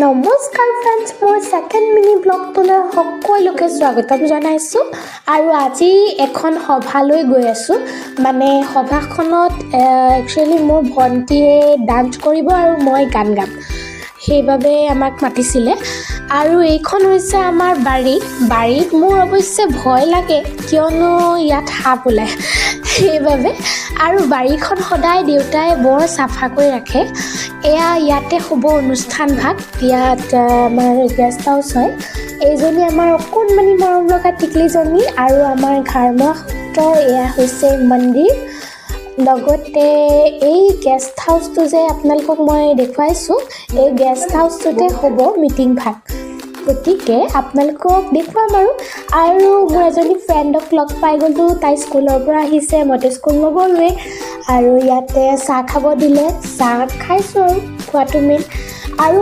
নমস্কাৰ ফ্ৰেণ্ডছ, মোৰ second mini ব্লগটোলৈ সকলোকে স্বাগতম জনাইছোঁ। আৰু আজি এখন সভালৈ গৈ আছোঁ। মানে সভাখনত একচুৱেলি মোৰ ভণ্টিয়ে ডান্স কৰিব আৰু মই গান গাম, সেইবাবে আমাক মাতিছিলে। আৰু এইখন হৈছে আমাৰ বাৰীত মোৰ অৱশ্যে ভয় লাগে, কিয়নো ইয়াত সাপ ওলায়, সেইবাবে। আৰু বাৰীখন সদায় দেউতাই বৰ চাফা কৰি ৰাখে। এয়া ইয়াতে হ'ব অনুষ্ঠান ভাগ। ইয়াত আমাৰ গেষ্ট হাউচ হয়। এইজনী আমাৰ অকণমানি মৰম লগা টিকলিজনী আৰু আমাৰ ঘাৰমুৱা সত্ৰৰ এয়া হৈছে মন্দিৰ। লগতে এই গেষ্ট হাউচটো যে আপোনালোকক মই দেখুৱাইছোঁ, এই গেষ্ট হাউচটোতে হ'ব মিটিং ভাগ। গতিকে আপোনালোকক দেখুৱাম আৰু মোৰ এজনী ফ্ৰেণ্ডক লগ পাই গ'লোঁ। তাই স্কুলৰ পৰা আহিছে, মইতো স্কুল নগ'লোৱেই। আৰু ইয়াতে চাহ খাব দিলে, চাহ খাইছোঁ আৰু খোৱাটো মেইন।